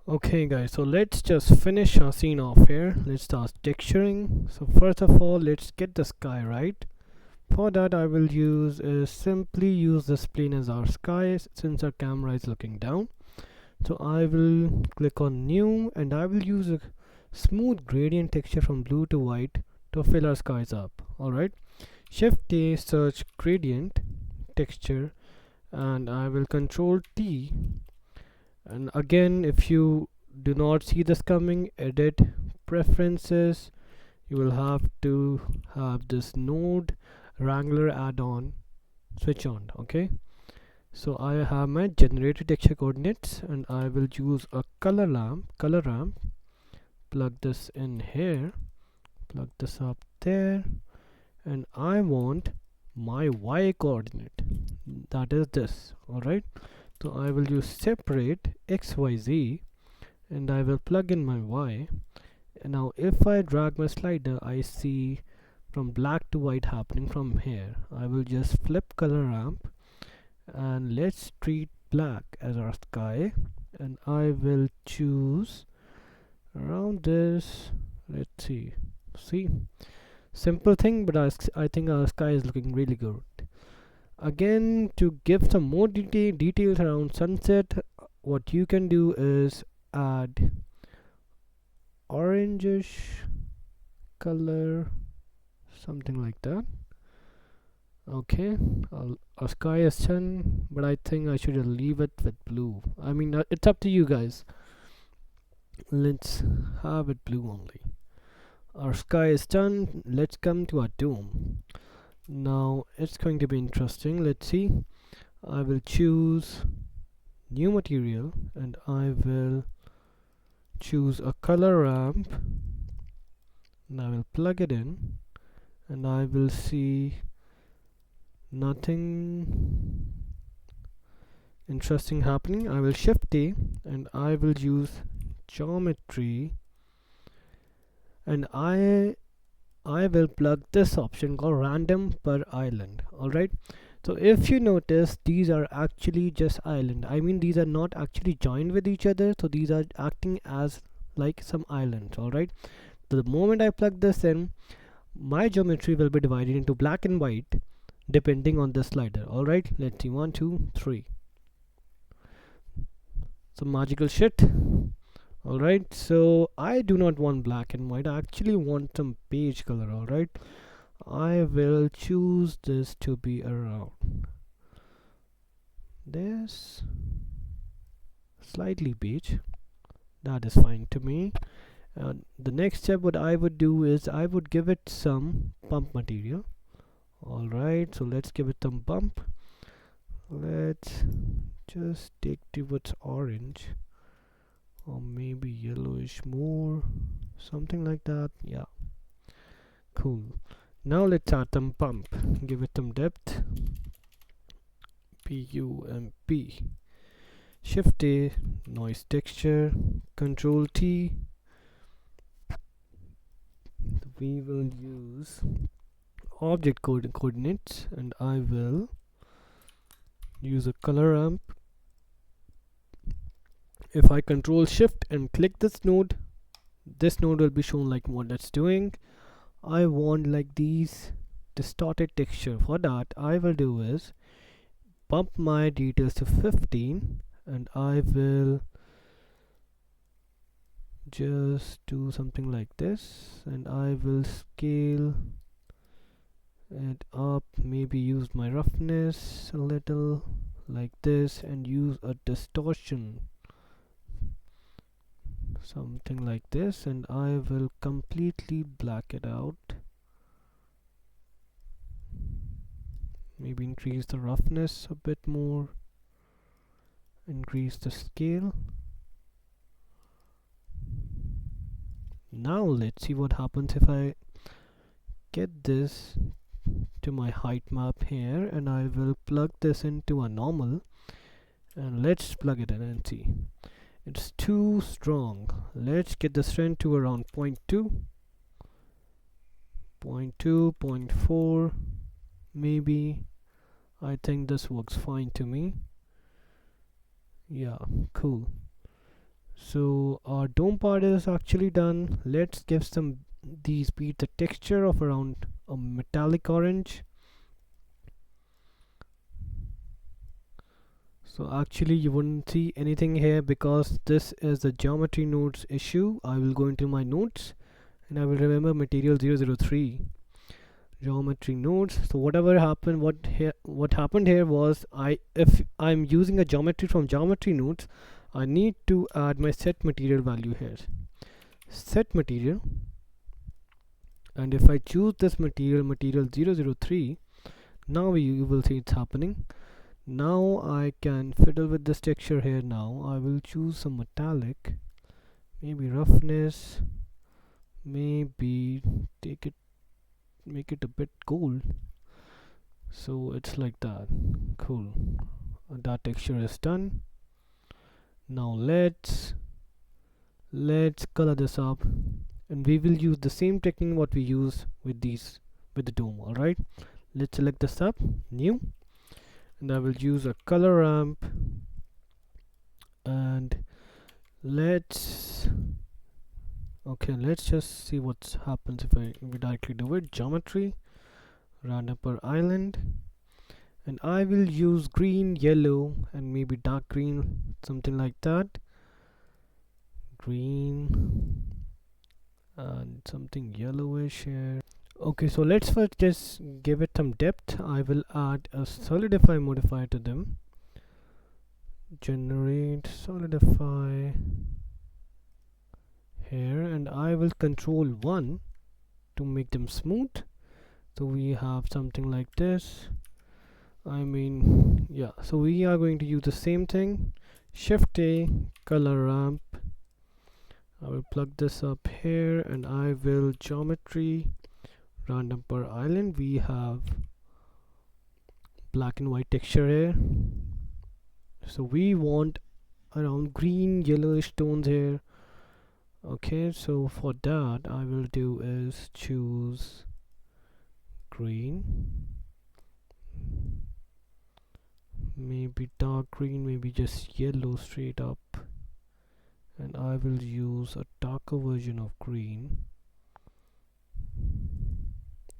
Okay guys, so let's just finish our scene off here. Let's start texturing. So first of all, let's get the sky right. For that I will use simply use this plane as our sky since our camera is looking down. So I will click on new and I will use a smooth gradient texture from blue to white to fill our skies up. Alright. Shift A, search gradient texture, and I will control T. And again, if you do not see this coming, edit preferences, you will have to have this node wrangler add-on switch on. Okay, so I have my generated texture coordinates and I will use a color ramp, plug this in here, plug this up there, and I want my y coordinate, that is this. All right, so I will use separate xyz and I will plug in my y. And now if I drag my slider, I see from black to white happening from here. I will just flip color ramp and let's treat black as our sky, and I will choose around this. Let's see, simple thing, but I think our sky is looking really good. Again, to give some more details around sunset, what you can do is add orangish color, something like that. Okay, our sky is sun, but I think I should leave it with blue. I mean, it's up to you guys. Let's have it blue only. Our sky is done. Let's come to our dome. Now it's going to be interesting. Let's see. I will choose new material and I will choose a color ramp and I will plug it in and I will see nothing interesting happening. I will shift A and I will use geometry and I will plug this option called random per island. Alright, so if you notice, these are actually just island. I mean, these are not actually joined with each other, so these are acting as like some islands. Alright, the moment I plug this in, my geometry will be divided into black and white depending on the slider. Alright, let's see, 1 2 3, some magical shit. Alright, so I do not want black and white, I actually want some beige color. Alright, I will choose this to be around this, slightly beige, that is fine to me. The next step what I would do is I would give it some bump material. Alright, so let's give it some bump. Let's just take towards orange or maybe yellowish more, something like that. Yeah, cool. Now let's add some bump, give it some depth, PUMP, shift A, noise texture, control T. We will use object coordinates and I will use a color ramp. If I control shift and click this node will be shown like what that's doing. I want like these distorted texture. For that I will do is bump my details to 15 and I will just do something like this and I will scale it up, maybe use my roughness a little like this and use a distortion, something like this, and I will completely black it out, maybe increase the roughness a bit more, increase the scale. Now let's see what happens if I get this to my height map here and I will plug this into a normal and let's plug it in and see. It's too strong. Let's get the strength to around 0.2, 0.2, 0.4 maybe. I think this works fine to me. Yeah, cool. So our dome part is actually done. Let's give some these beads a texture of around a metallic orange. So actually you wouldn't see anything here because this is the geometry nodes issue. I will go into my nodes and I will remember material 003 geometry nodes. So whatever happened, what happened here was, if I'm using a geometry from geometry nodes, I need to add my set material value here. Set material, and if I choose this material 003, now you will see it's happening. Now I can fiddle with this texture here. Now I will choose some metallic, maybe roughness, maybe take it, make it a bit gold, so it's like that. Cool. That texture is done. Now let's color this up, and we will use the same technique what we use with the dome. All right, let's select this up, new, and I will use a color ramp, and let's just see what happens if we directly do it. Geometry, random per island, and I will use green, yellow, and maybe dark green, something like that. Green and something yellowish here. Okay, so let's first just give it some depth. I will add a solidify modifier to them. Generate solidify here, and I will control 1 to make them smooth. So we have something like this. I mean, yeah, so we are going to use the same thing. Shift A, color ramp. I will plug this up here, and I will geometry random per island. We have black and white texture here, so we want around green yellowish tones here. Okay, so for that I will do is choose green, maybe dark green, maybe just yellow straight up, and I will use a darker version of green,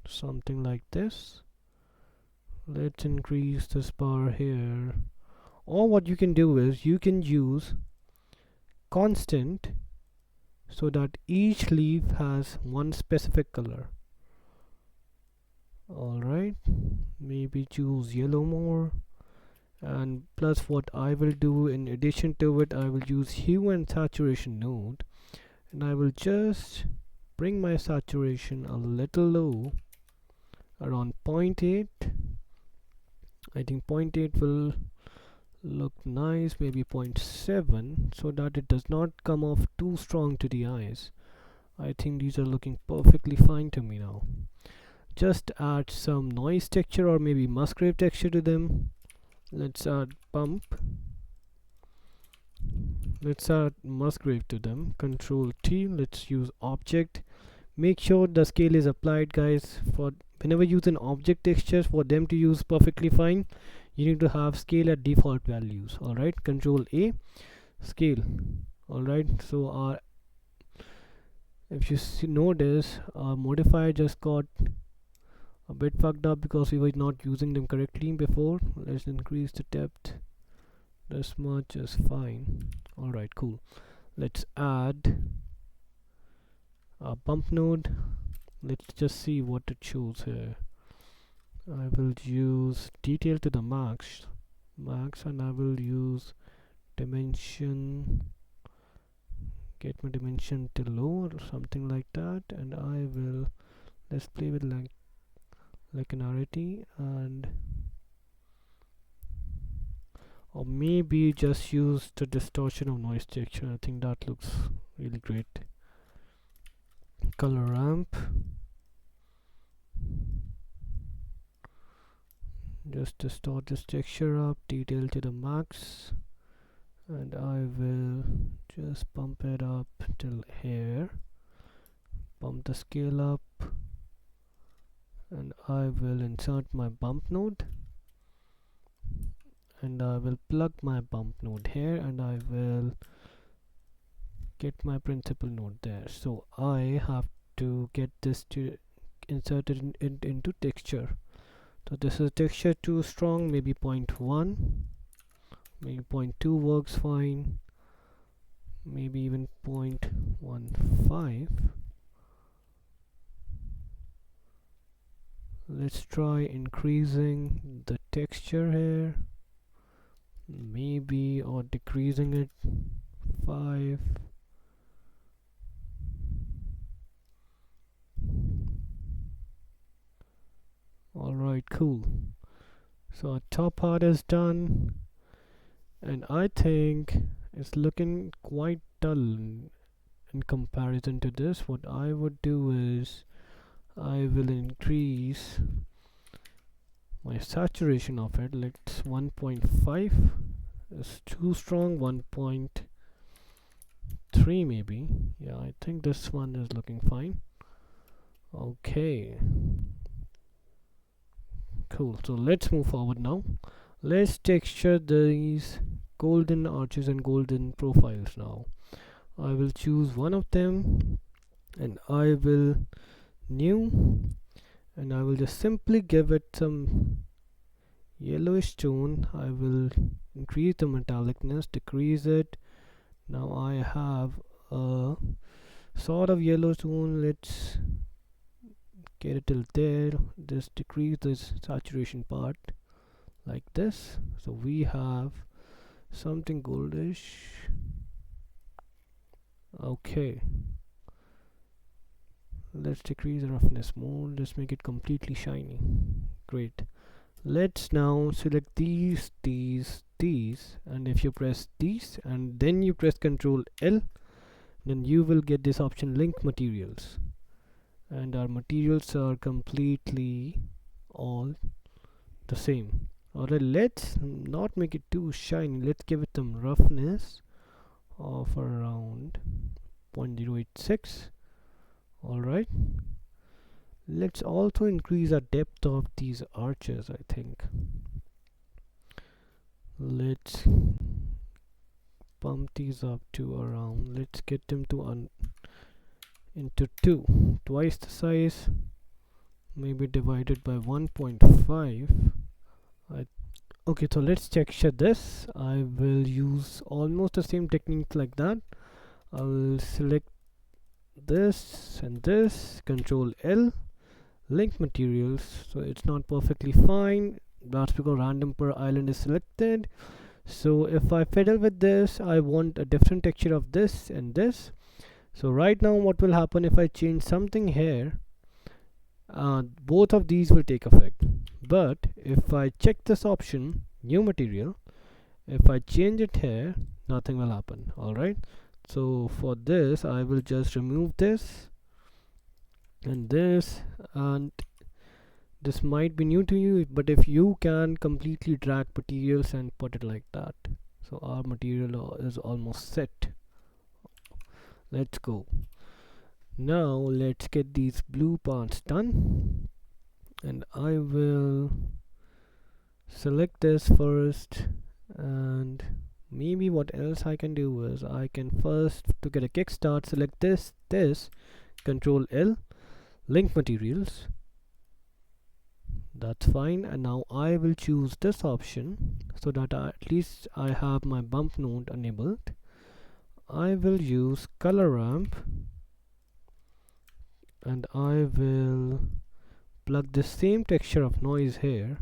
something like this. Let's increase this bar here. Or what you can do is you can use constant so that each leaf has one specific color. Alright, maybe choose yellow more, and plus what I will do in addition to it, I will use hue and saturation node, and I will just bring my saturation a little low, around 0.8. I think 0.8 will look nice, maybe 0.7, so that it does not come off too strong to the eyes. I think these are looking perfectly fine to me now. Just add some noise texture or maybe Musgrave texture to them. Let's add bump. Let's add Musgrave to them. Control T. Let's use object. Make sure the scale is applied, guys. For whenever you use an object texture, for them to use perfectly fine, you need to have scale at default values. Alright, Control A, scale. Alright, so our, if you notice, our modifier just got a bit fucked up because we were not using them correctly before. Let's increase the depth. This much is fine. Alright, cool. Let's add a bump node. Let's just see what it shows here. I will use detail to the max, and I will use dimension, get my dimension to low or something like that, and I will, let's play with linearity, and or maybe just use the distortion of noise texture. I think that looks really great. Color ramp, just distort this texture up, detail to the max, and I will just bump it up till here, bump the scale up, and I will insert my bump node, and I will plug my bump node here, and I will get my principal node there. So I have to get this to inserted into texture. So this is texture too strong, maybe 0.1, maybe 0.2 works fine, maybe even 0.15. Let's try increasing the texture here, maybe, or decreasing it 5. Alright, cool. So our top part is done, and I think it's looking quite dull in comparison to this. What I would do is I will increase my saturation of it. Let's 1.5 is too strong, 1.3 maybe. Yeah, I think this one is looking fine. Okay, cool. So let's move forward now. Let's texture these golden arches and golden profiles now. I will choose one of them and I will new, and I will just simply give it some yellowish tone. I will increase the metallicness, decrease it. Now I have a sort of yellow tone. Let's get it till there. Just decrease this saturation part like this. So we have something goldish. Okay, let's decrease the roughness more. Let's make it completely shiny. Great. Let's now select these, and if you press these and then you press Ctrl L, then you will get this option, link materials, and our materials are completely all the same. Alright, let's not make it too shiny. Let's give it some roughness of around 0.086. Alright, let's also increase our depth of these arches. I think let's bump these up to around, let's get them to into 2, twice the size, maybe divided by 1.5. Okay, so let's texture this. I will use almost the same technique like that. I will select this and this, Control L, link materials. So it's not perfectly fine, that's because random per island is selected. So if I fiddle with this, I want a different texture of this and this. So right now what will happen if I change something here, both of these will take effect. But if I check this option, new material, if I change it here, nothing will happen. Alright, so for this I will just remove this and this, and this might be new to you, but if you can completely drag materials and put it like that. So our material is almost set. Let's go. Now let's get these blue parts done, and I will select this first, and maybe what else I can do is I can first, to get a kickstart, select this, Control L, link materials. That's fine, and now I will choose this option so that at least I have my bump node enabled. I will use color ramp, and I will plug the same texture of noise here,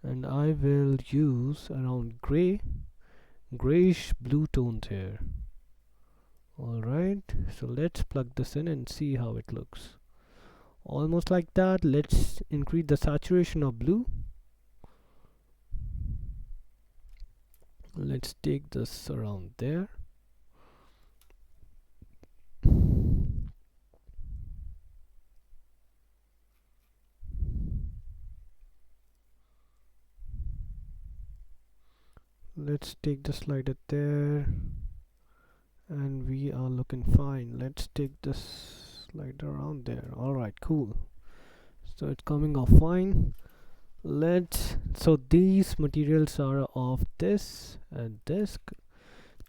and I will use around grayish blue tones here. Alright, so let's plug this in and see how it looks. Almost like that. Let's increase the saturation of blue. Let's take this around there. Let's take the slider there, and we are looking fine. Let's take this slider around there. Alright, cool. So it's coming off fine. So these materials are of this and this.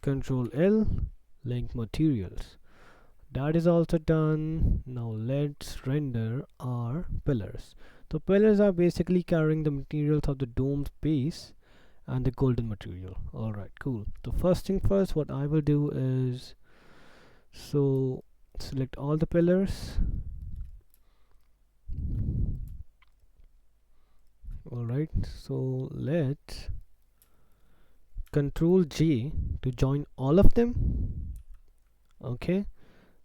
Control L, link materials. That is also done. Now let's render our pillars. The pillars are basically carrying the materials of the dome's base and the golden material. Alright, cool. So first thing first, what I will do is, so select all the pillars. Alright, so let's Control J to join all of them. Okay,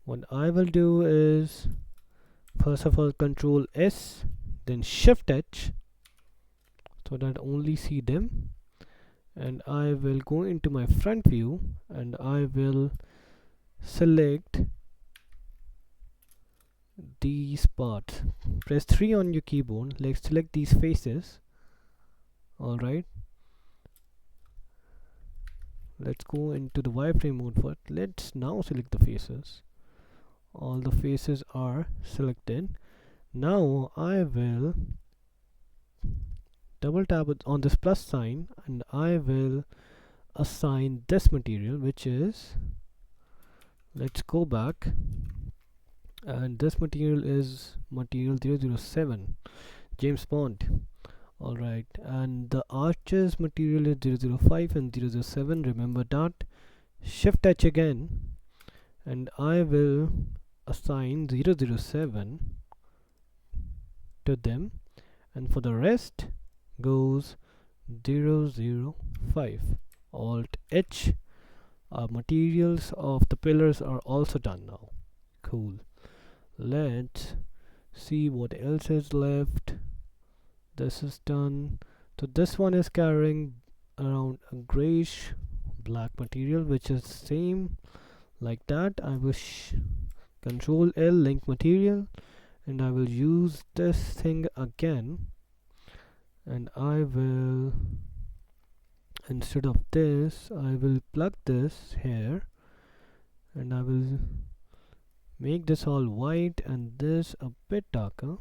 what I will do is, first of all, Control S, then Shift H, so that I only see them. And I will go into my front view and I will select these parts. Press 3 on your keyboard. Let's select these faces. Alright, let's go into the wireframe mode first. Let's now select the faces. All the faces are selected. Now I will double tap on this plus sign and I will assign this material, which is, let's go back, and this material is material 007, James Bond. Alright, and the arches material is 005 and 007. Remember that. Shift H again and I will assign 007 to them, and for the rest goes 005. Alt H. Our materials of the pillars are also done now. Cool. Let's see what else is left. This is done. So this one is carrying around a grayish black material, which is same like that. I will Control L, link material, and I will use this thing again, and I will, instead of this, I will plug this here, and I will make this all white and this a bit darker,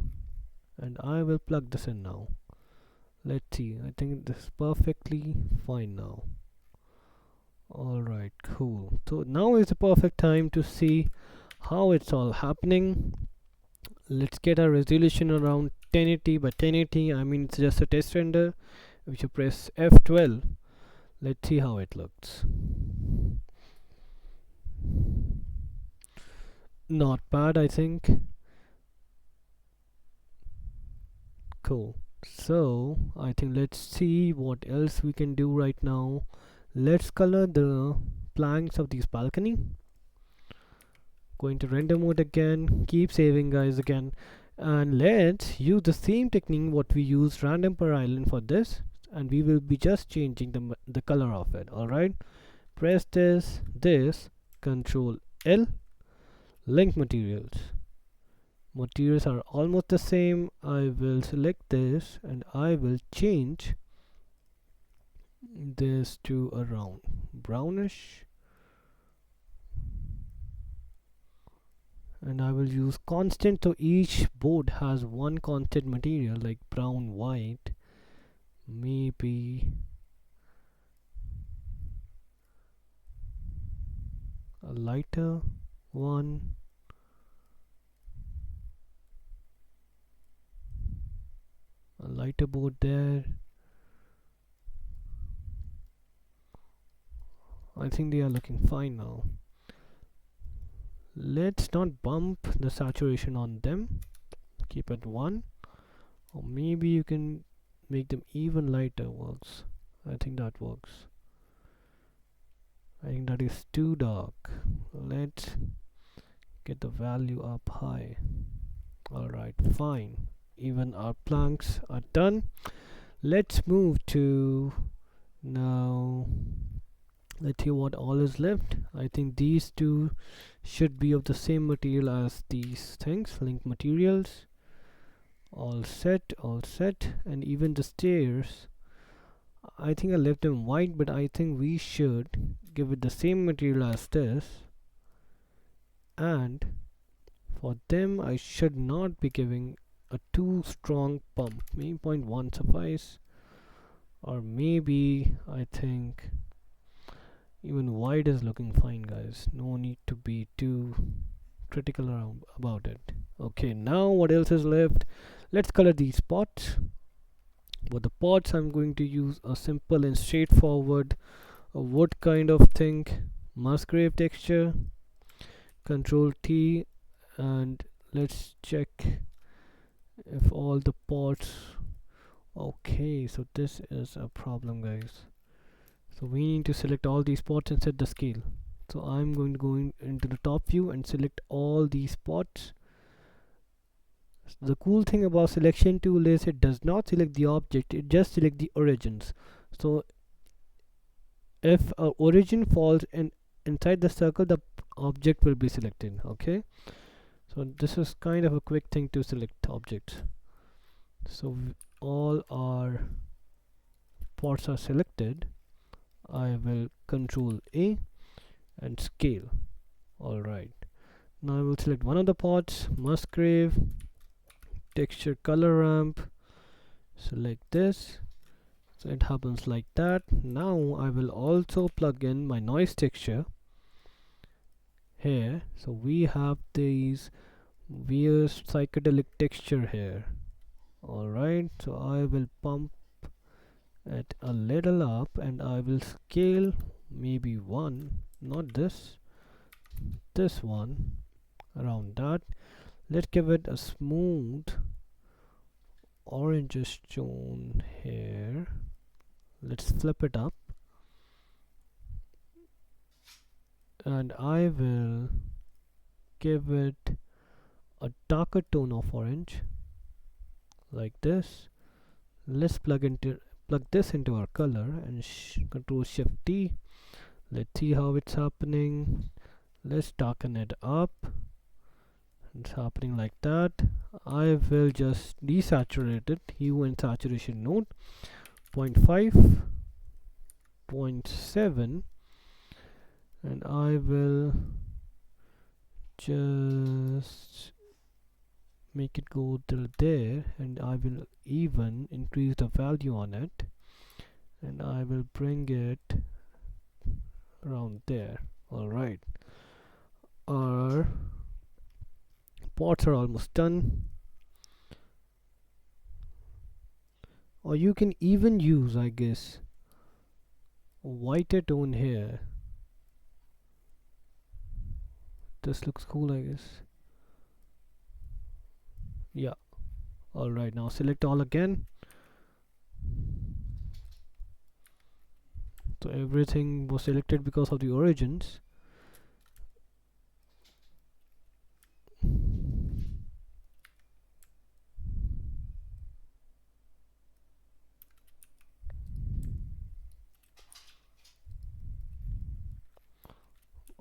and I will plug this in now. Let's see, I think this is perfectly fine now. Alright, cool. So now is the perfect time to see how it's all happening. Let's get a resolution around 1080 by 1080. I mean, it's just a test render. If you press F12, let's see how it looks. Not bad, I think. Cool. So I think let's see what else we can do right now. Let's color the planks of this balcony. Going to render mode again, keep saving guys again, and let's use the same technique what we used random per island for this, and we will be just changing the color of it. Alright, press this, Control L, link materials. Materials are almost the same. I will select this and I will change this to around brownish, and I will use constant, so each board has one constant material like brown, white, maybe a lighter one, a lighter board there. I think they are looking fine now. Let's not bump the saturation on them, keep it 1, or maybe you can make them even lighter. Works. I think that works. I think that is too dark. Let's get the value up high. Alright, fine. Even our planks are done. Let's move to now. Let's see what all is left. I think these two should be of the same material as these things. Link materials. All set, and even the stairs, I think I left them white, but I think we should give it the same material as this, and for them I should not be giving a too strong pump. Maybe 0.1 suffice, or maybe I think Even white is looking fine, guys. No need to be too critical about it. Okay, now what else is left? Let's color these pots. For the pots, I'm going to use a simple and straightforward a wood kind of thing. Musgrave texture. Control T, and let's check if all the pots. Okay, so this is a problem, guys. So we need to select all these pots and set the scale. So I'm going to go into the top view and select all these pots. The cool thing about selection tool is it does not select the object, it just select the origins. So if a origin falls inside the circle, the object will be selected. Okay, so this is kind of a quick thing to select objects. So all our pots are selected. I will control A and scale. Alright, now I will select one of the pots, Musgrave, texture color ramp, select this, so it happens like that. Now I will also plug in my noise texture here. So we have these weird psychedelic texture here. Alright, so I will pump it a little up and I will scale maybe one, not this one, around that. Let's give it a smooth orange tone here. Let's flip it up and I will give it a darker tone of orange like this. Let's plug this into our color and control shift T. Let's see how it's happening. Let's darken it up. It's happening like that. I will just desaturate it, hue and saturation node 0.5, 0.7, and I will just make it go till there, and I will even increase the value on it, and I will bring it around there. Alright, our pots are almost done. Or you can even use, I guess, a whiter tone here. This looks cool, I guess. Yeah. Alright, now select all again. So everything was selected because of the origins.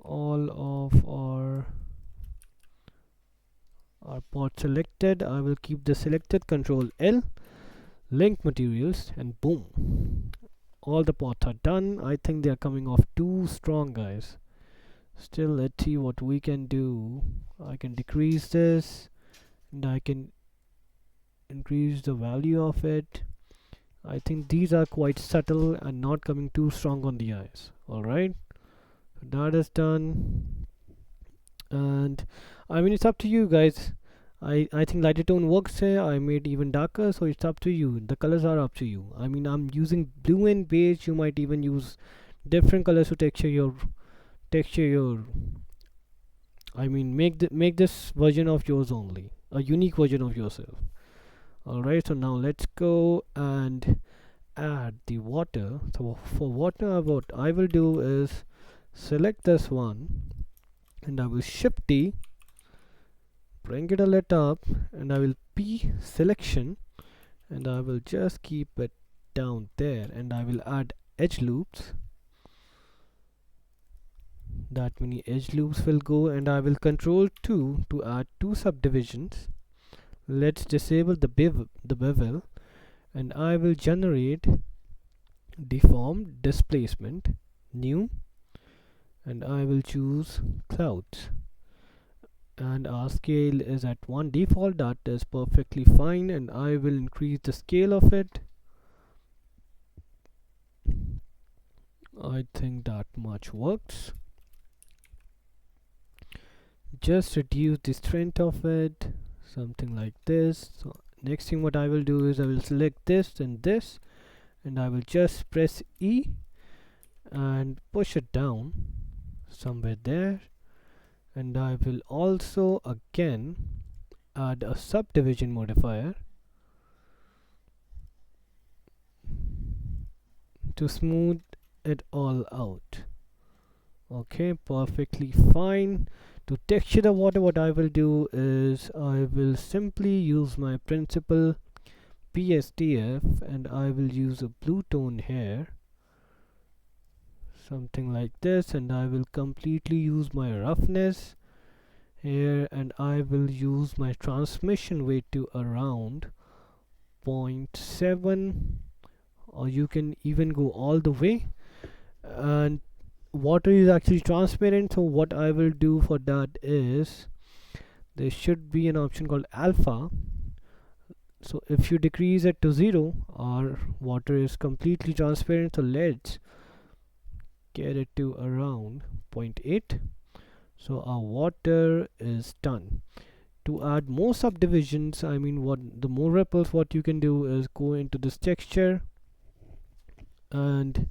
All of our pots selected. I will keep the selected, control L, link materials, and boom, all the pots are done. I think they are coming off too strong, guys. Still, let's see what we can do. I can decrease this and I can increase the value of it. I think these are quite subtle and not coming too strong on the eyes. Alright, so that is done, and I mean, it's up to you guys. I think lighter tone works here. I made even darker, so it's up to you. The colors are up to you. I mean, I'm using blue and beige. You might even use different colors to texture your I mean, make this version of yours only, a unique version of yourself. Alright, so now let's go and add the water. So for water, what I will do is select this one and I will shift T, bring it a little up, and I will P selection, and I will just keep it down there, and I will add edge loops. That many edge loops will go, and I will control 2 to add 2 subdivisions. Let's disable the bevel, and I will generate deformed displacement new, and I will choose clouds, and our scale is at 1 default. That is perfectly fine, and I will increase the scale of it. I think that much works. Just reduce the strength of it, something like this. So next thing what I will do is I will select this and this, and I will just press E and push it down somewhere there. And I will also again add a subdivision modifier to smooth it all out. Okay, perfectly fine. To texture the water, what I will do is I will simply use my principal PSTF and I will use a blue tone here, something like this, and I will completely use my roughness here, and I will use my transmission weight to around zero point 0.7, or you can even go all the way. And water is actually transparent, so what I will do for that is there should be an option called alpha. So if you decrease it to 0, our water is completely transparent. So let's get it to around 0.8. So our water is done. To add more subdivisions, I mean what the more ripples, what you can do is go into this texture and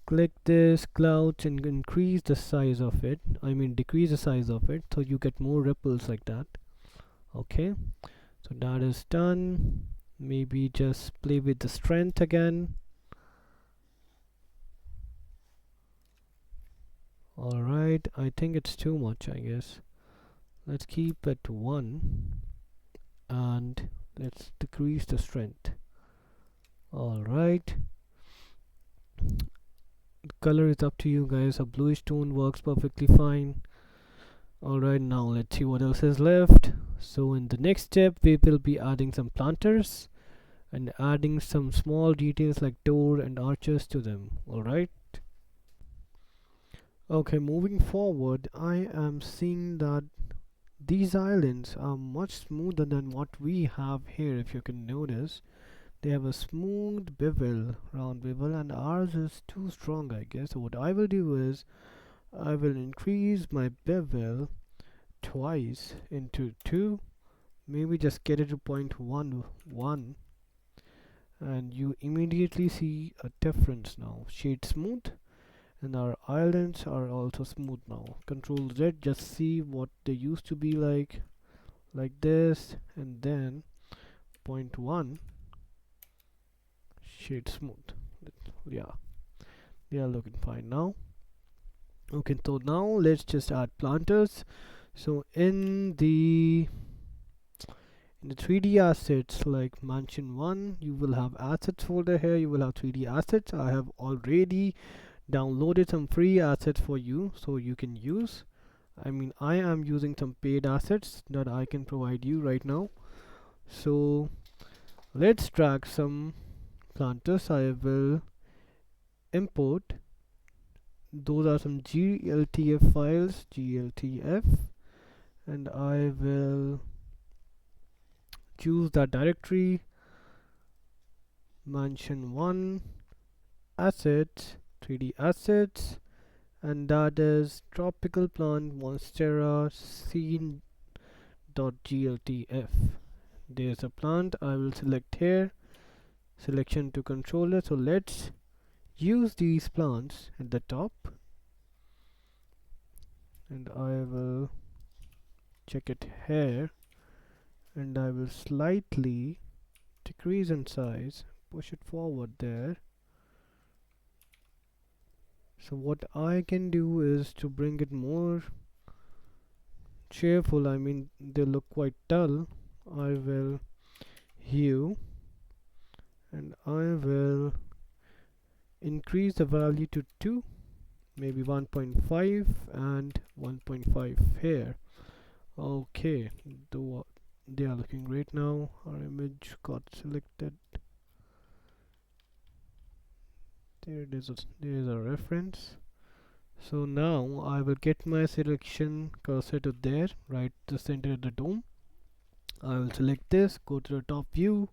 click this clouds and increase the size of it, I mean decrease the size of it, so you get more ripples like that. Okay, so that is done. Maybe just play with the strength again. Alright, I think it's too much, I guess. Let's keep it 1 and let's decrease the strength. Alright, the color is up to you guys. A bluish tone works perfectly fine. Alright, now let's see what else is left. So in the next step we will be adding some planters and adding some small details like door and arches to them. Alright, okay, moving forward, I am seeing that these islands are much smoother than what we have here. If you can notice, they have a smooth bevel, round bevel, and ours is too strong, I guess. So what I will do is I will increase my bevel twice into 2, maybe just get it to 0.11, and you immediately see a difference now. Shade smooth, and our islands are also smooth now. Control Z, just see what they used to be like this, and then 0.1 shade smooth. Yeah, they are looking fine now. Okay, so now let's just add planters. So in the 3D assets like mansion 1, you will have assets folder. Here you will have 3D assets. I have already downloaded some free assets for you so you can use. I mean, I am using some paid assets that I can provide you right now. So let's drag some planters. I will import, those are some gltf files, gltf, and I will choose that directory, mansion 1 assets, 3D assets, and that is tropical plant monstera scene.gltf. There's a plant. I will select here, selection to controller. So let's use these plants at the top, and I will check it here, and I will slightly decrease in size, push it forward there. So what I can do is to bring it more cheerful. I mean, they look quite dull. I will hue, and I will increase the value to 2, maybe 1.5 and 1.5 here. Okay, they are looking great now. Our image got selected. There is a reference. So now I will get my selection cursor to there, right the center of the dome. I will select this, go to the top view,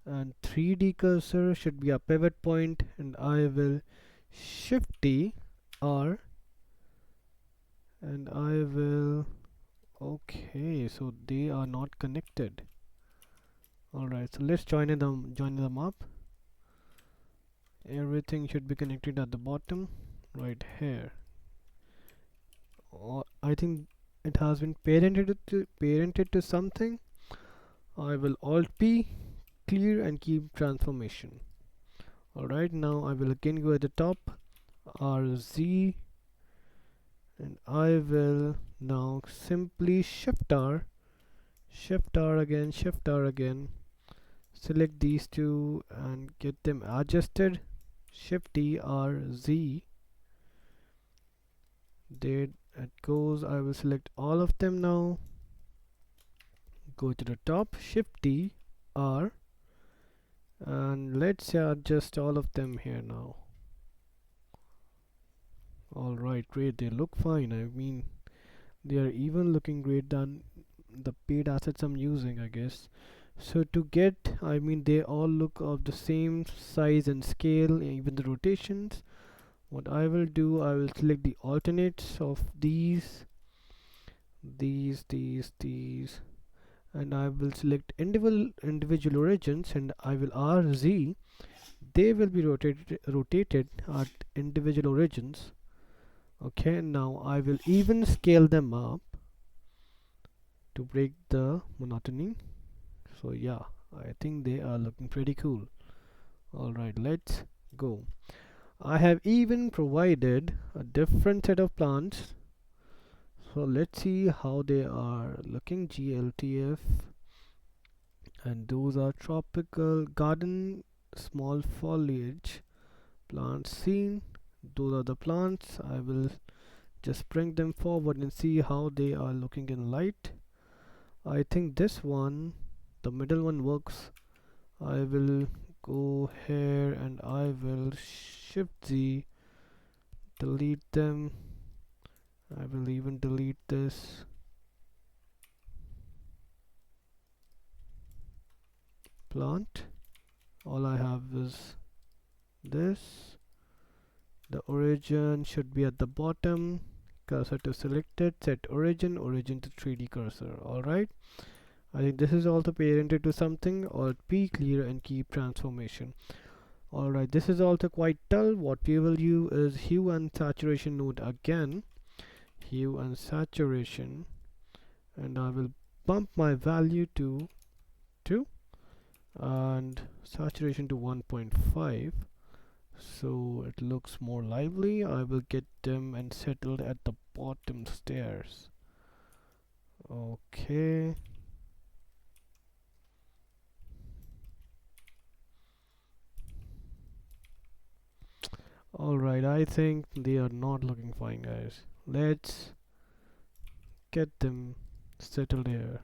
and 3D cursor should be a pivot point, and I will Shift D R, and I will, okay, so they are not connected. Alright, so let's join them up. Everything should be connected at the bottom right here. I think it has been parented to something. I will Alt P, clear and keep transformation. Alright, now I will again go at the top, RZ, and I will now simply Shift R again, Shift R again, select these two and get them adjusted. Shift D R Z, there it goes. I will select all of them now, go to the top, Shift D R, and let's adjust all of them here now. Alright, great, they look fine. I mean, they are even looking great than the paid assets I'm using, I guess. So to get, I mean, they all look of the same size and scale, even the rotations. What I will do, I will select the alternates of these, and I will select individual origins, and I will RZ. They will be rotated at individual origins. Okay, now I will even scale them up to break the monotony. So yeah, I think they are looking pretty cool. Alright, let's go. I have even provided a different set of plants, so let's see how they are looking. GLTF, and those are tropical garden small foliage plants seen. Those are the plants. I will just bring them forward and see how they are looking in light. I think this one, the middle one, works. I will go here and I will Shift Z, delete them. I will even delete this plant. All I have is this. The origin should be at the bottom. Cursor to selected, set origin to 3D cursor. Alright, I think this is also parented to something. Alt P, clear and keep transformation. Alright, this is also quite dull. What we will use is hue and saturation node again. Hue and saturation, and I will bump my value to 2 and saturation to 1.5, so it looks more lively. I will get them and settled at the bottom stairs. Okay, alright, I think they are not looking fine, guys. Let's get them settled here.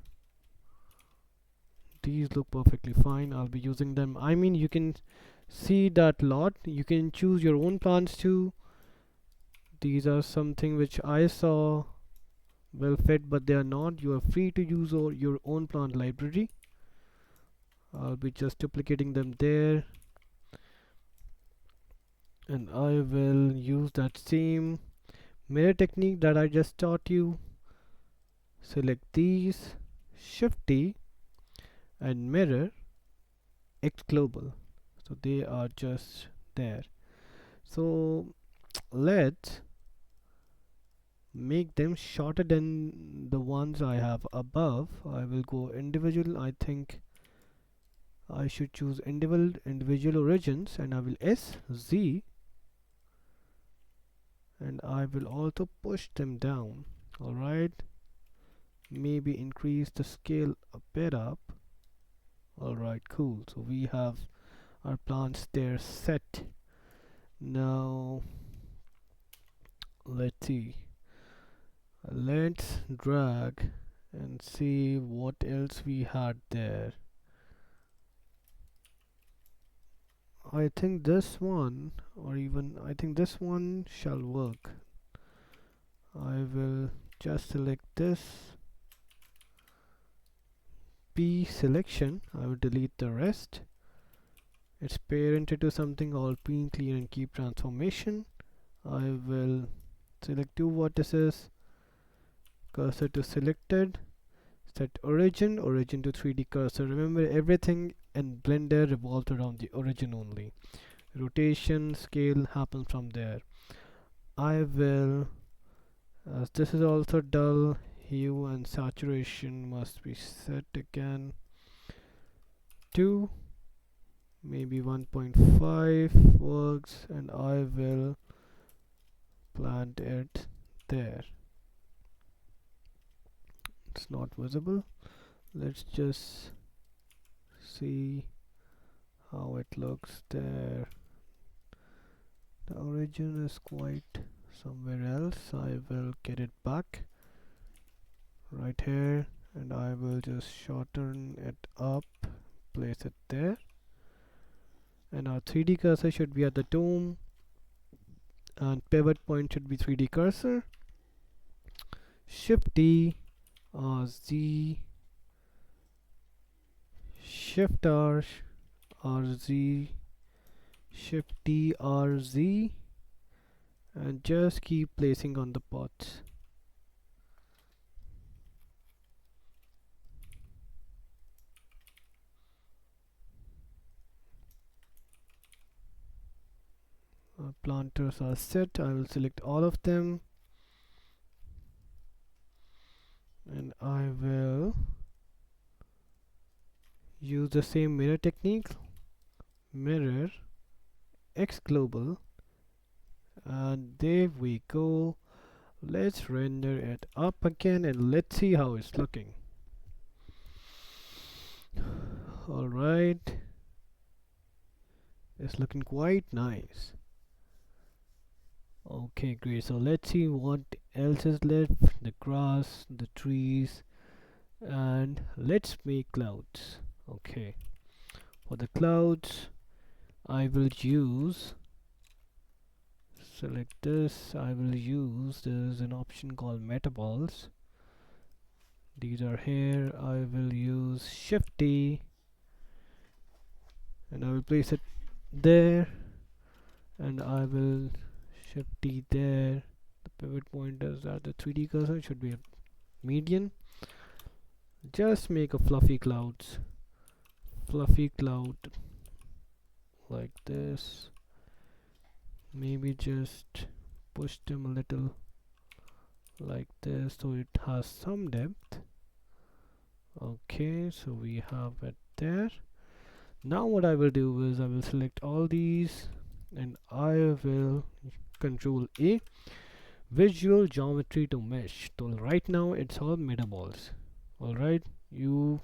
These look perfectly fine. I'll be using them. I mean, you can see that lot. You can choose your own plants too. These are something which I saw well fit, but they are not. You are free to use your own plant library. I'll be just duplicating them there, and I will use that same mirror technique that I just taught you. Select these, Shift D, and mirror X global, so they are just there. So let's make them shorter than the ones I have above. I will go individual. I think I should choose individual origins, and I will SZ, and I will also push them down. Alright, maybe increase the scale a bit up. Alright, cool. So we have our plants there set. Now let's see, let's drag and see what else we had there. I think this one, or even I think this one shall work. I will just select this P selection. I will delete the rest. it's parented to something called pin clear and keep transformation. I will select two vertices, cursor to selected, set origin to 3D cursor. Remember, everything in Blender revolves around the origin only. Rotation, scale happens from there. I will, as this is also dull, hue and saturation must be set again to maybe 1.5 works, and I will plant it there. It's not visible. Let's just see how it looks there. The origin is quite somewhere else. I will get it back right here, and I will just shorten it up, place it there, and our 3D cursor should be at the dome, and pivot point should be 3D cursor. Shift D, Z, Shift R, Z, Shift D, Z, and just keep placing on the pots. Planters are set. I will select all of them, and I will use the same mirror technique, mirror X global, and there we go. Let's render it up again and let's see how it's looking. Alright, it's looking quite nice. Okay, great. So let's see what else is left. The grass, the trees, and let's make clouds. Okay, for the clouds I will use, select this, I will use, there's an option called metaballs. These are here. I will use Shift D, and I will place it there, and I will Shift D there. The pivot pointers are the 3D cursor, should be a median. Just make a fluffy cloud like this. Maybe just push them a little like this so it has some depth. Okay, so we have it there. Now what I will do is I will select all these, and I will Control A, visual geometry to mesh. So right now it's all metaballs. Alright, you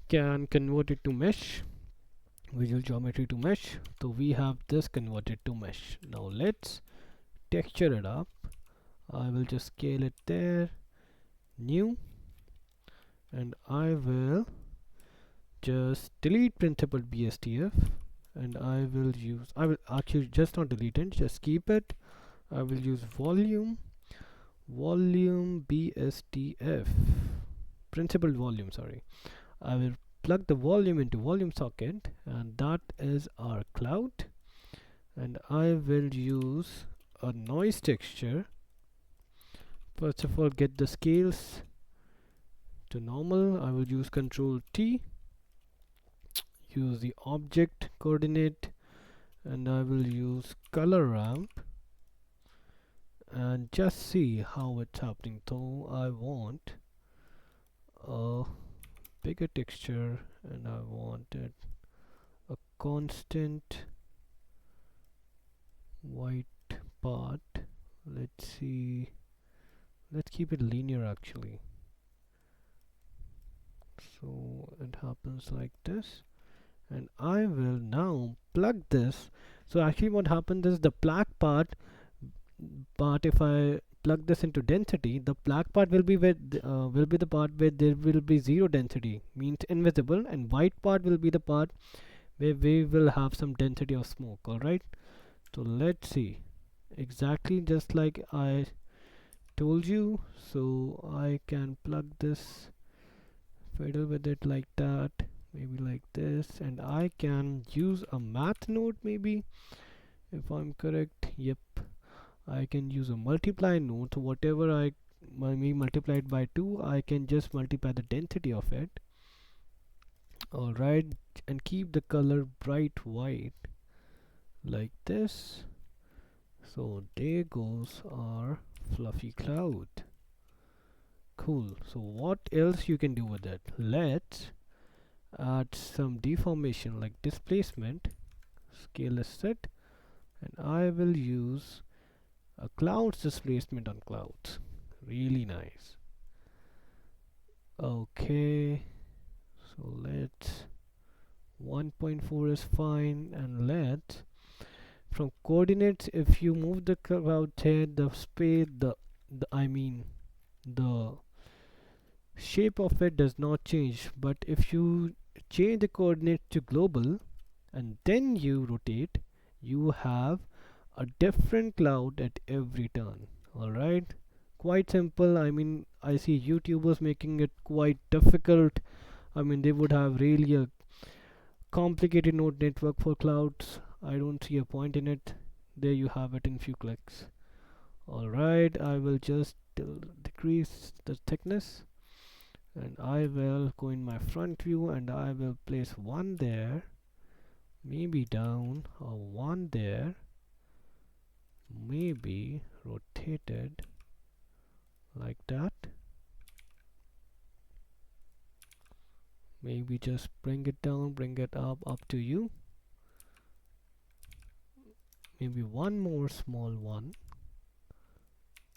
can convert it to mesh, visual geometry to mesh. So we have this converted to mesh. Now let's texture it up. I will just scale it there, new, and I will just delete printable BSDF, and I will actually just not delete it, just keep it. I will use volume BSDF, principal volume, sorry. I will plug the volume into volume socket, and that is our cloud. And I will use a noise texture. First of all, get the scales to normal. I will use Control T, use the object coordinate, and I will use color ramp, and just see how it's happening. So I want a bigger texture, and I wanted a constant white part. Let's see, let's keep it linear actually. So it happens like this, and I will now plug this. So actually what happens is the black part, but if I plug this into density, the black part will be where will be the part where there will be zero density, means invisible, and white part will be the part where we will have some density of smoke. Alright, so let's see, exactly just like I told you. So I can plug this, fiddle with it like that, maybe like this, and I can use a math node maybe, if I'm correct. Yep, I can use a multiply node, so whatever I me multiplied by 2, I can just multiply the density of it. Alright, and keep the color bright white like this. So there goes our fluffy cloud. Cool. So what else you can do with it? Let's add some deformation like displacement. Scale is set, and I will use a clouds displacement on clouds. Really nice. Okay, so let's 1.4 is fine, and let's from coordinates, if you move the cloud here, the space, the I mean the shape of it does not change, but if you change the coordinates to global and then you rotate, you have a different cloud at every turn. Alright, quite simple. I mean, I see YouTubers making it quite difficult. I mean, they would have really a complicated node network for clouds. I don't see a point in it. There you have it in few clicks. Alright, I will just decrease the thickness, and I will go in my front view and I will place one there, maybe down, or one there, maybe rotated like that. Maybe just bring it down, bring it up to you. Maybe one more small one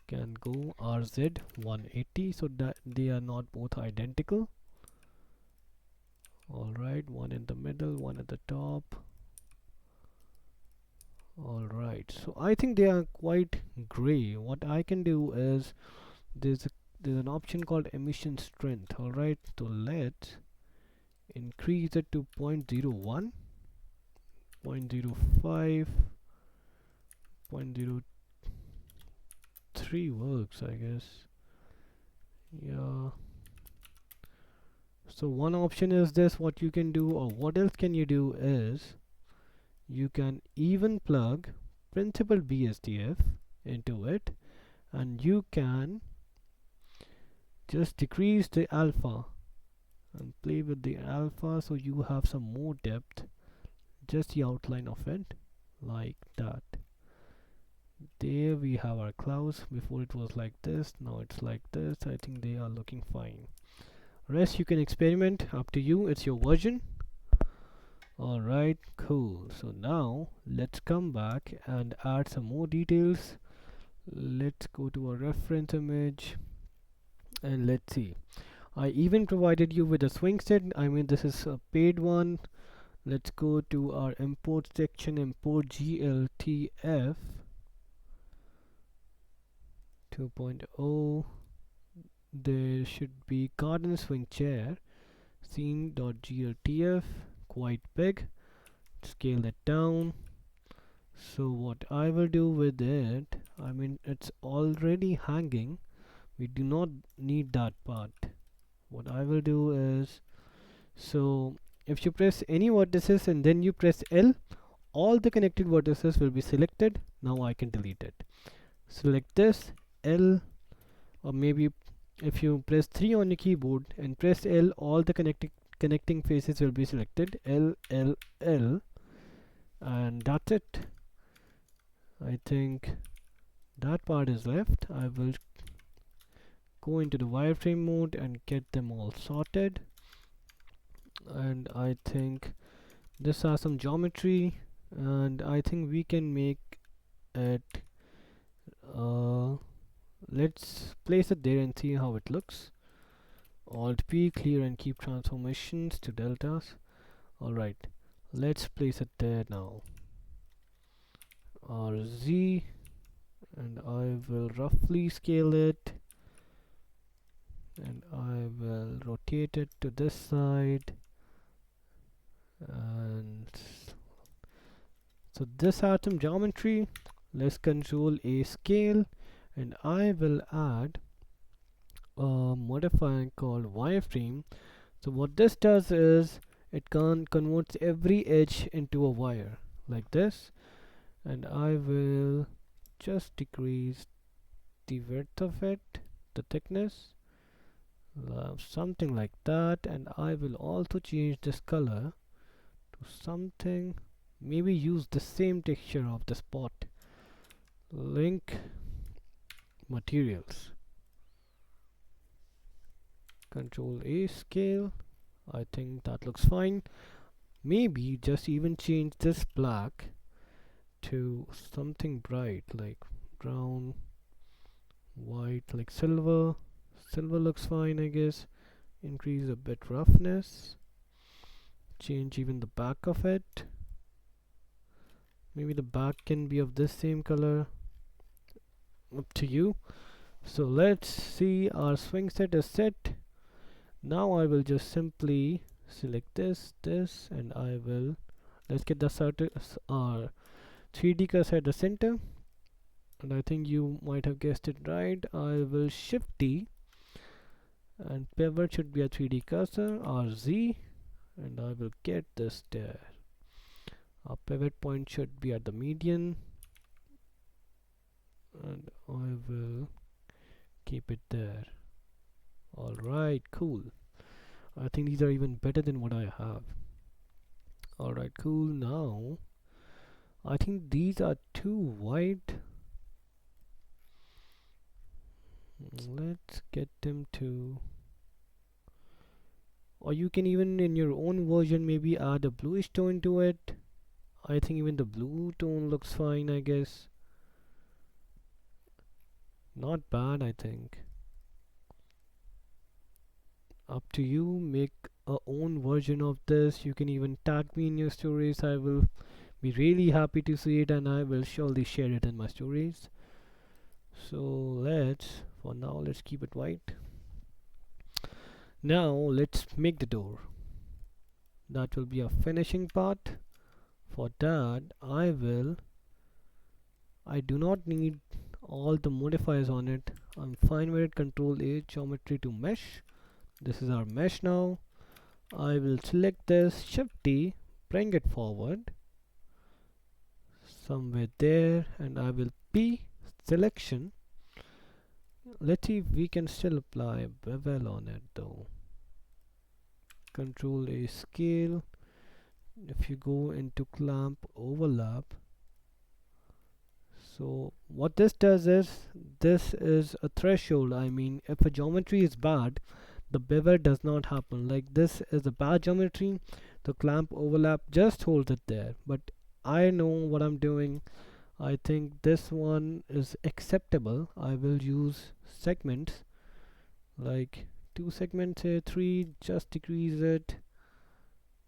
can go RZ 180, so that they are not both identical. Alright, one in the middle, one at the top. Alright, so I think they are quite gray. What I can do is there's an option called emission strength. Alright, so let's increase it to 0.01, 0.05, 0.03 works, I guess. Yeah. So one option is this, what you can do, or what else can you do is you can even plug principal BSDF into it, and you can just decrease the alpha and play with the alpha so you have some more depth, just the outline of it like that. There we have our clouds. Before it was like this, now it's like this. I think they are looking fine. Rest you can experiment, up to you, it's your version. Alright, cool. So now let's come back and add some more details. Let's go to a reference image and let's see. I even provided you with a swing set. I mean, this is a paid one. Let's go to our import section, import GLTF 2.0. There should be garden swing chair scene.gltf, quite big. Scale it down. So what I will do with it, I mean, it's already hanging, we do not need that part. What I will do is, so if you press any vertices and then you press L, all the connected vertices will be selected. Now I can delete it. Select this L, or maybe if you press 3 on your keyboard and press L, all the connecting faces will be selected. L, L, L, and that's it. I think that part is left. I will go into the wireframe mode and get them all sorted, and I think this has some geometry, and I think we can make it let's place it there and see how it looks. Alt P, clear and keep transformations to deltas. Alright, let's place it there now. RZ, and I will roughly scale it, and I will rotate it to this side, and so this has some geometry. Let's control A scale, and I will add a modifier called wireframe. So what this does is it converts every edge into a wire like this, and I will just decrease the width of it, the thickness, something like that, and I will also change this color to something, maybe use the same texture of the spot. Link materials, Control A, scale. I think that looks fine. Maybe just even change this black to something bright like brown, white, like silver. Silver looks fine, I guess. Increase a bit roughness, change even the back of it. Maybe the back can be of this same color, up to you. So let's see, our swing set is set. Now I will just simply select this, and I will, let's get the our 3D cursor at the center, and I think you might have guessed it right. I will shift D, and pivot should be a 3D cursor, RZ, and I will get this there. Our pivot point should be at the median, and I will keep it there. Alright, cool. I think these are even better than what I have. Alright, cool. Now I think these are too wide. Let's get them to, or you can even in your own version maybe add a bluish tone to it. I think even the blue tone looks fine, I guess. Not bad, I think. Up to you, make a own version of this. You can even tag me in your stories. I will be really happy to see it, and I will surely share it in my stories. So for now let's keep it white. Now let's make the door. That will be a finishing part. For that I do not need all the modifiers on it. I'm fine with it. Control A, geometry to mesh. This is our mesh now. I will select this, Shift T, bring it forward somewhere there, and I will P selection. Let's see if we can still apply bevel on it though. Control A, scale. If you go into clamp overlap, so what this does is, this is a threshold. I mean, if a geometry is bad, the bevel does not happen. Like this is a bad geometry, the clamp overlap just holds it there. But I know what I'm doing. I think this one is acceptable. I will use segments, like 2 segments here, 3, just decrease it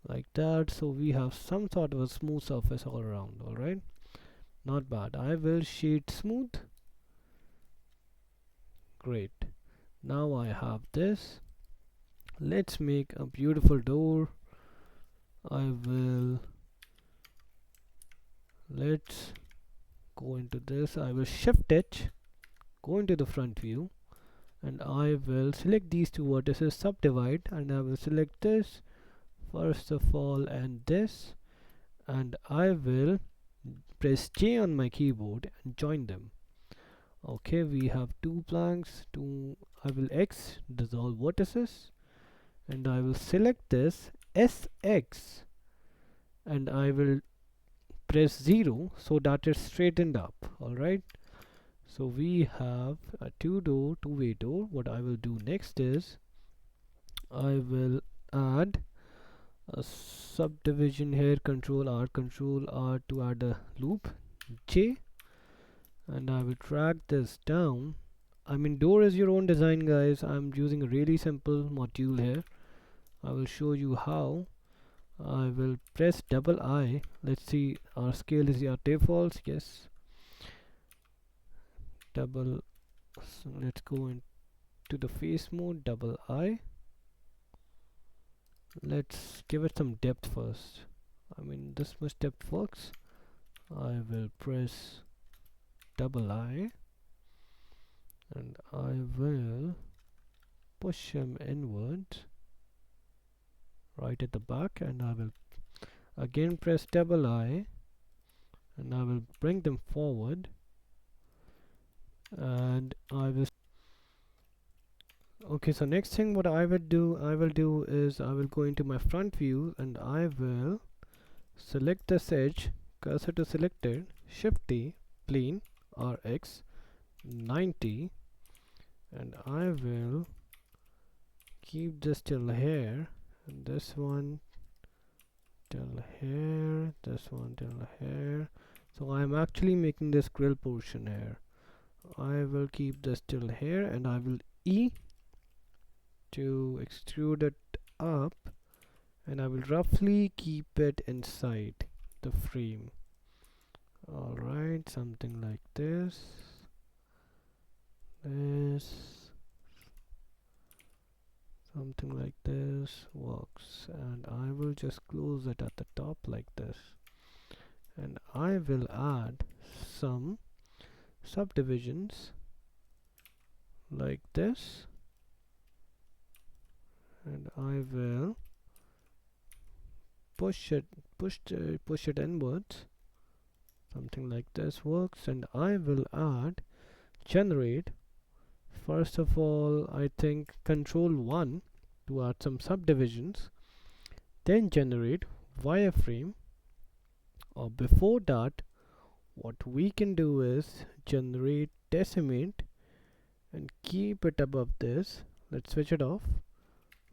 like that, so we have some sort of a smooth surface all around. Alright, not bad. I will shade smooth. Great. Now I have this. Let's make a beautiful door. Let's go into this. I will shift it, go into the front view, and I will select these two vertices, subdivide, and I will select this first of all and this, and I will press J on my keyboard and join them. Okay, we have 2 planks. I will X dissolve vertices, and I will select this SX, and I will press 0 so that it's straightened up. Alright, so we have a two-way door. What I will do next is I will add a subdivision here, control R to add a loop J, and I will drag this down. I mean, door is your own design, guys. I'm using a really simple module here. I will show you how. I will press double I. Let's see, our scale is our defaults. Yes, double. So let's go into the face mode, double I. Let's give it some depth first. I mean, this much depth works. I will press double I, and I will push him inwards right at the back, and I will again press double I, and I will bring them forward, and I will. Okay, so next thing what I will do is I will go into my front view, and I will select this edge, cursor to selected, Shift T, plane RX 90, and I will keep this till here, and this one till here, this one till here. So I am actually making this grill portion here. I will keep this till here, and I will E to extrude it up, and I will roughly keep it inside the frame. Alright, something like this. Something like this works, and I will just close it at the top like this, and I will add some subdivisions like this, and I will push it inwards. Something like this works, and I will add generate. First of all, I think control 1 to add some subdivisions, then generate wireframe, or before that what we can do is generate decimate and keep it above this. Let's switch it off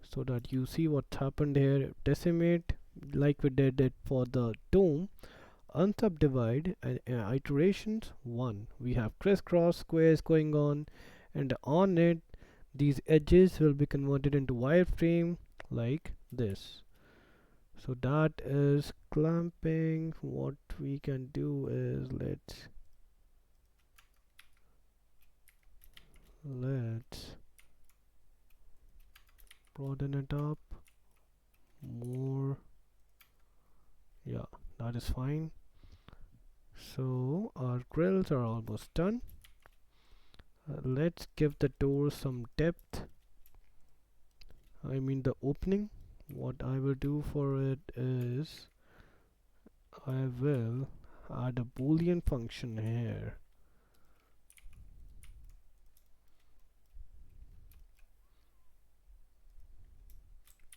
so that you see what's happened here. Decimate, like we did it for the dome. Unsubdivide and iterations 1. We have crisscross squares going on, and on it these edges will be converted into wireframe like this. So that is clamping. What we can do is let's broaden it up more. Yeah, that is fine. So our grills are almost done. Let's give the door some depth. I mean the opening. What I will do for it is I will add a boolean function here.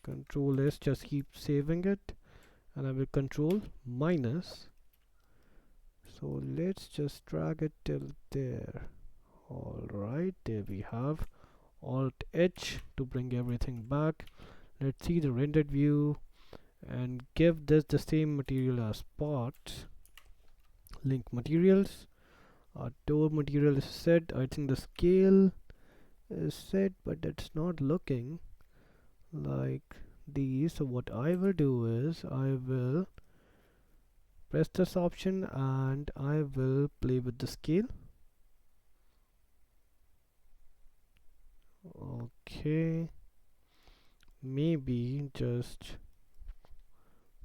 Control S, just keep saving it, and I will control minus. So let's just drag it till there. Alright, there we have. Alt H to bring everything back. Let's see the rendered view and give this the same material as parts. Link materials. Our door material is set. I think the scale is set, but it's not looking like these. So what I will do is I will press this option and I will play with the scale. Okay, maybe just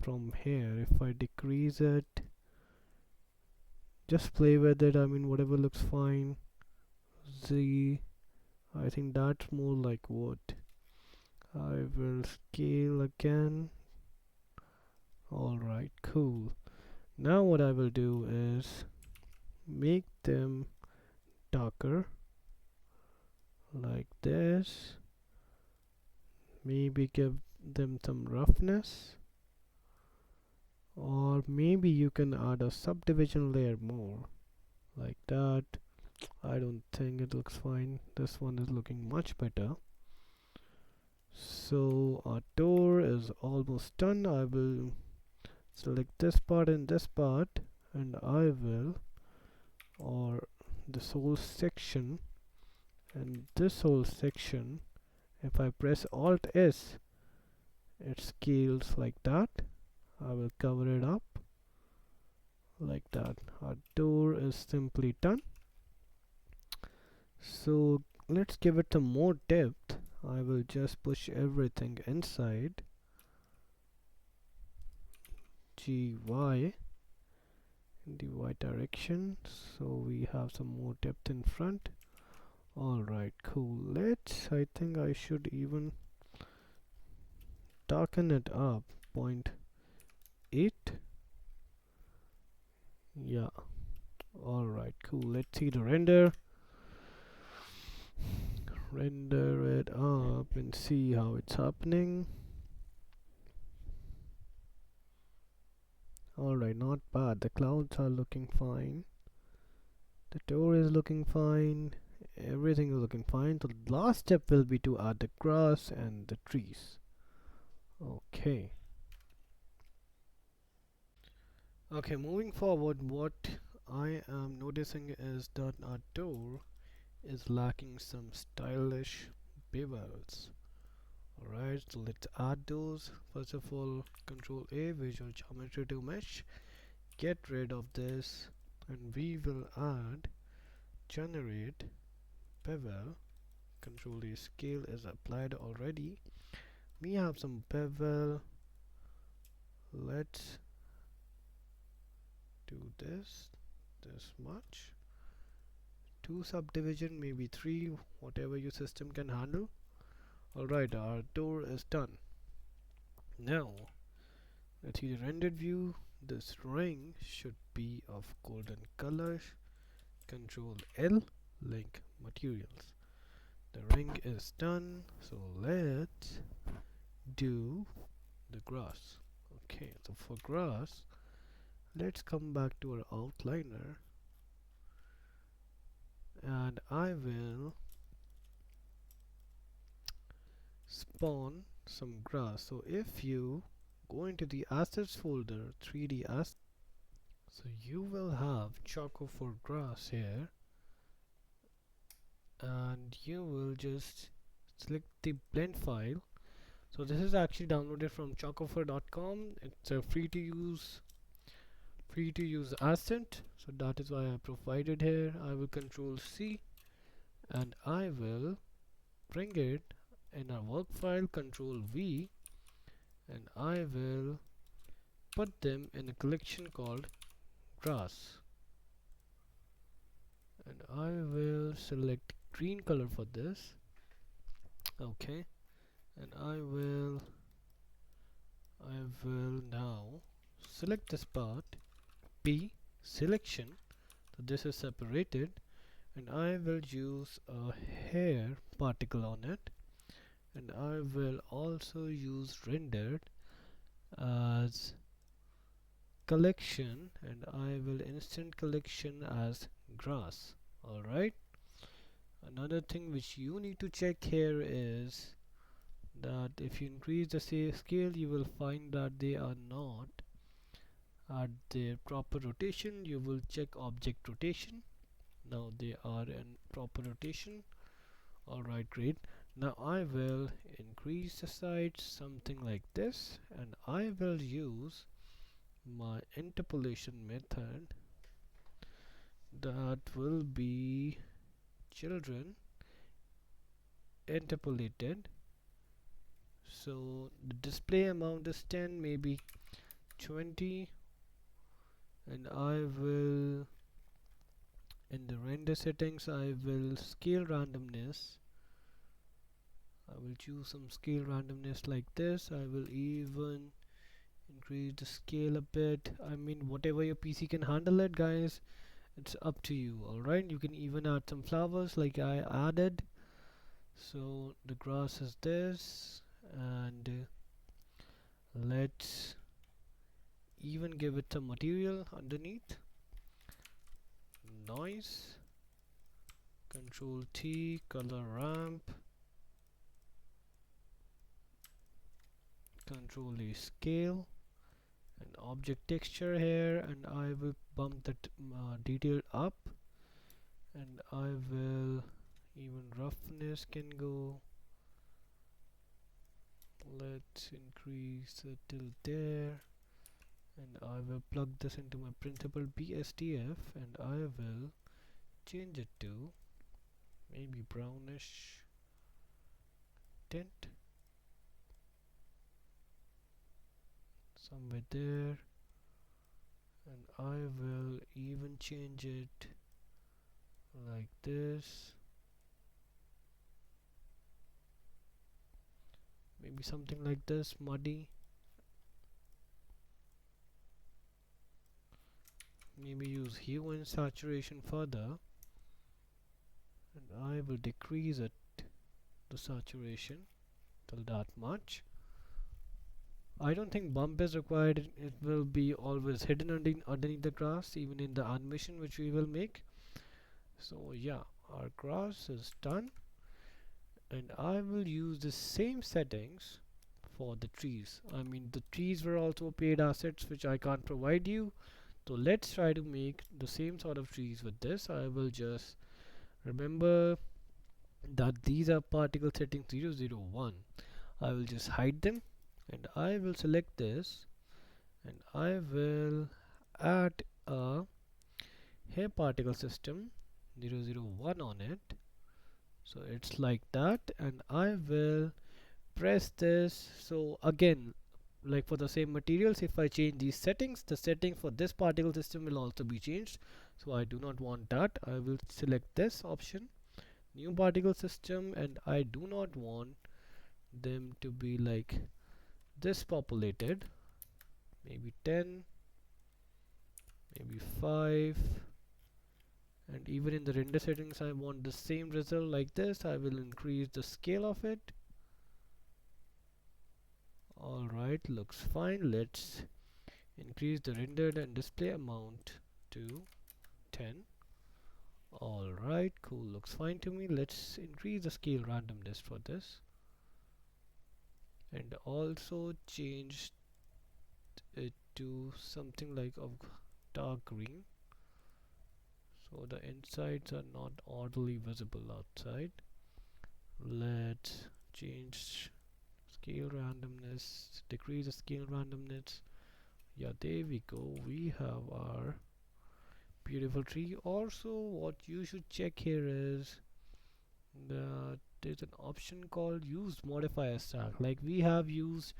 from here, if I decrease it, just play with it. I mean, whatever looks fine. Z, I think that's more like wood. I will scale again. Alright, cool. Now what I will do is make them darker like this. Maybe give them some roughness, or maybe you can add a subdivision layer more like that. I don't think it looks fine. This one is looking much better. So our door is almost done. I will select this part and this part, and I will, or this whole section and this whole section, if I press Alt S, it scales like that. I will cover it up like that. Our door is simply done. So let's give it some more depth. I will just push everything inside. GY in the Y direction, so we have some more depth in front. Alright, cool. I think I should even darken it up 0.8. Yeah, alright, cool. Let's see the render. Render it up and see how it's happening. Alright, not bad. The clouds are looking fine. The door is looking fine. Everything is looking fine. So the last step will be to add the grass and the trees. Okay. Okay, moving forward, what I am noticing is that our door is lacking some stylish bevels. Alright, so let's add those. First of all, Control A, Visual Geometry to Mesh. Get rid of this, and we will add Generate Bevel. Control A, Scale is applied already. We have some bevel. Let's do this much. 2 subdivision, maybe 3, whatever your system can handle. Alright, our door is done. Now let's see the rendered view. This ring should be of golden color. Control L, link materials. The ring is done, so let's do the grass. Okay, so for grass, let's come back to our outliner, and I will spawn some grass. So if you go into the assets folder, 3D assets, so you will have Choco for grass here, and you will just select the blend file. So this is actually downloaded from chocofor.com. It's a free to use asset, so that is why I provided here. I will Control C, and I will bring it in a work file, Control V, and I will put them in a collection called grass, and I will select green color for this. Okay, and I will now select this part, P selection, so this is separated, and I will use a hair particle on it, and I will also use rendered as collection, and I will instant collection as grass. Alright, another thing which you need to check here is that if you increase the scale, you will find that they are not at their proper rotation. You will check object rotation. Now they are in proper rotation. Alright, great. Now I will increase the size something like this, and I will use my interpolation method, that will be children interpolated. So the display amount is 10, maybe 20, and I will, in the render settings, I will scale randomness. I will choose some scale randomness like this. I will even increase the scale a bit. I mean, whatever your PC can handle it, guys, it's up to you. Alright, you can even add some flowers like I added. So the grass is this, and let's even give it some material underneath. Noise, Control T, color ramp, Control A, scale, and object texture here, and I will bump that detail up, and I will even roughness can go. Let's increase it till there, and I will plug this into my printable BSDF, and I will change it to maybe brownish tint somewhere there, and I will even change it like this, maybe maybe something like this, muddy. Maybe use hue and saturation further, and I will decrease it, the saturation, till that much. I don't think bump is required. It will be always hidden underneath the grass, even in the animation which we will make. So yeah, our grass is done, and I will use the same settings for the trees. I mean, the trees were also paid assets which I can't provide you. So let's try to make the same sort of trees with this. I will just remember that these are particle settings 001. I will just hide them, and I will select this, and I will add a hair particle system 001 on it. So it's like that, and I will press this. So again, like for the same materials, if I change these settings, the setting for this particle system will also be changed. So I do not want that. I will select this option, new particle system, and I do not want them to be like this populated. Maybe 10, maybe 5, and even in the render settings I want the same result like this. I will increase the scale of it. Alright, looks fine. Let's increase the rendered and display amount to 10. Alright, cool, looks fine to me. Let's increase the scale randomness for this, and also change it to something like of dark green, so the insides are not orderly visible outside. Let's change scale randomness, decrease the scale randomness. Yeah, there we go. We have our beautiful tree. Also, what you should check here is that there's an option called use modifier stack. Like we have used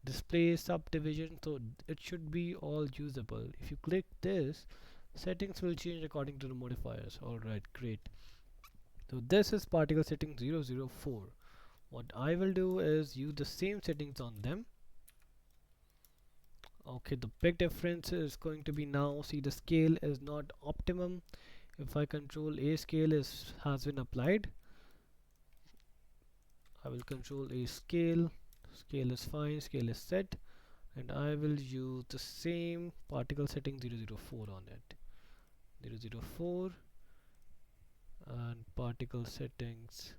display subdivision, so it should be all usable. If you click this, settings will change according to the modifiers. Alright, great. So this is particle setting 004. What I will do is use the same settings on them. Okay, the big difference is going to be now, see, the scale is not optimum. If I control A, scale has been applied. I will control A, scale is fine, scale is set, and I will use the same particle setting 004 on it. 004 and particle settings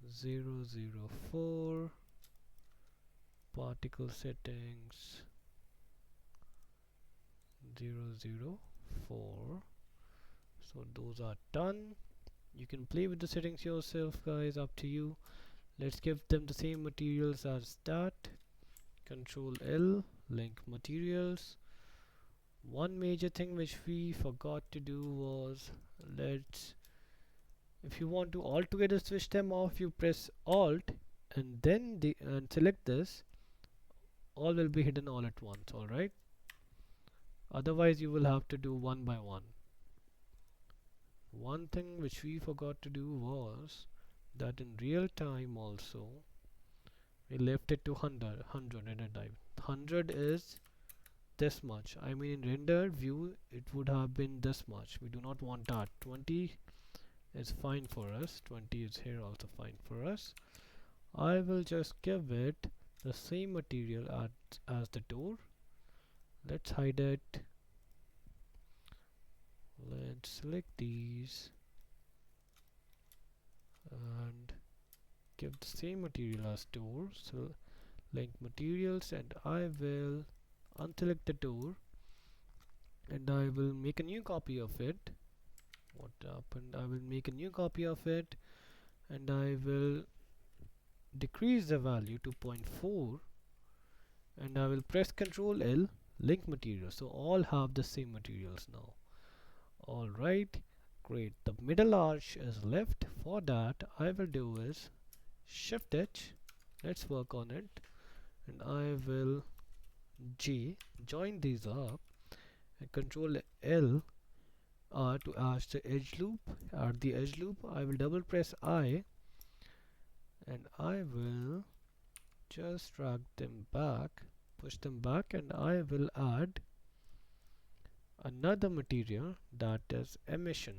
004, particle settings 004. So those are done. You can play with the settings yourself, guys, up to you. Let's give them the same materials as that. Control L, link materials. One major thing which we forgot to do was, if you want to altogether switch them off, you press Alt and then select this. All will be hidden all at once. Alright, otherwise you will have to do one by one. One thing which we forgot to do was that in real time also we left it to 100 render time. 100 is this much. I mean, in rendered view it would have been this much. We do not want that. 20 is fine for us. 20 is here also fine for us. I will just give it the same material as the door. Let's hide it. Let's select these and give the same material as door. So link materials, and I will unselect the door, and I will make a new copy of it. What happened? I will make a new copy of it, and I will decrease the value to 0.4, and I will press Ctrl L, link materials, so all have the same materials now. Alright, great. The middle arch is left. For that I will do is Shift H, let's work on it, and I will join these up, and Ctrl L to add the edge loop. At the edge loop I will double press I, and I will just drag them back, push them back, and I will add another material, that is emission.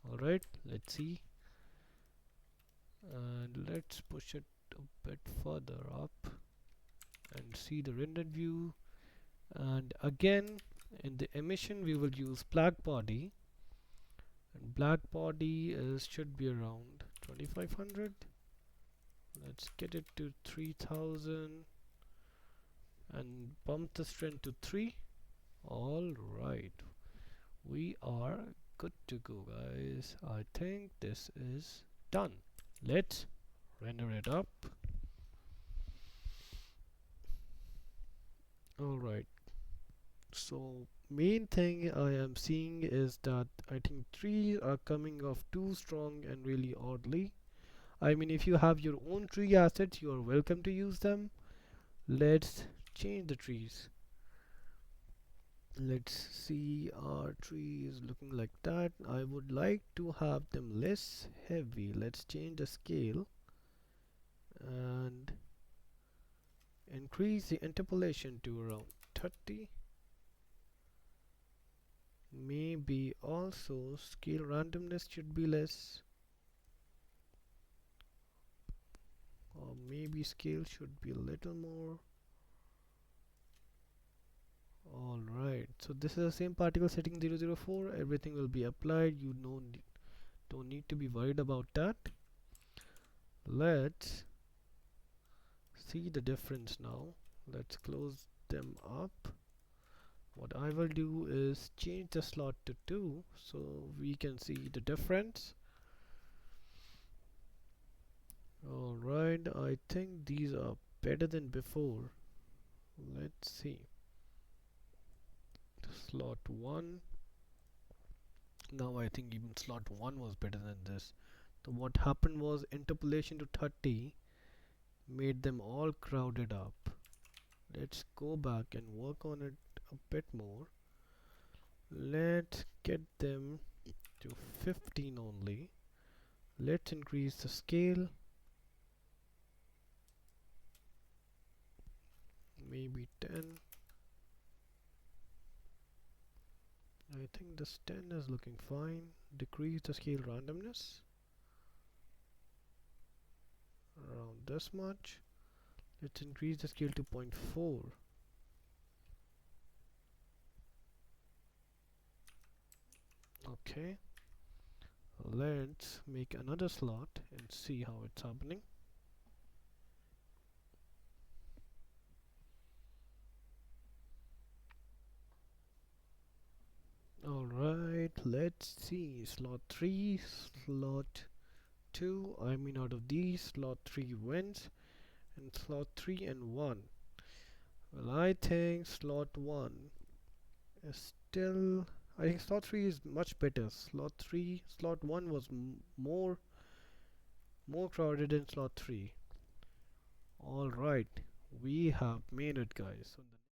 Alright, let's see, and let's push it a bit further up and see the rendered view. And again, in the emission we will use black body, and black body is should be around 2500. Let's get it to 3000 and bump the strength to 3. All right, we are good to go, guys. I think this is done. Let's render it up. All right, so main thing I am seeing is that I think trees are coming off too strong and really oddly. I mean, if you have your own tree assets, you are welcome to use them. Let's change the trees. Let's see, our tree is looking like that. I would like to have them less heavy. Let's change the scale and increase the interpolation to around 30. Maybe also scale randomness should be less, or maybe scale should be a little more. Alright, so this is the same particle setting 004. Everything will be applied. You don't need to be worried about that. Let's see the difference now. Let's close them up. What I will do is change the slot to 2 so we can see the difference. Alright, I think these are better than before. Let's see. Slot 1. Now I think even slot 1 was better than this. So what happened was interpolation to 30 made them all crowded up. Let's go back and work on it a bit more. Let's get them to 15 only. Let's increase the scale, maybe 10. I think this 10 is looking fine. Decrease the scale randomness around this much. Let's increase the scale to 0.4. Okay, let's make another slot and see how it's happening. Alright, let's see. Slot 3, slot 2. I mean, out of these, slot 3 wins, and slot 3 and 1. Well, I think slot 1 is still. I think slot 3 is much better. Slot 1 was more crowded than slot 3. Alright, we have made it, guys. So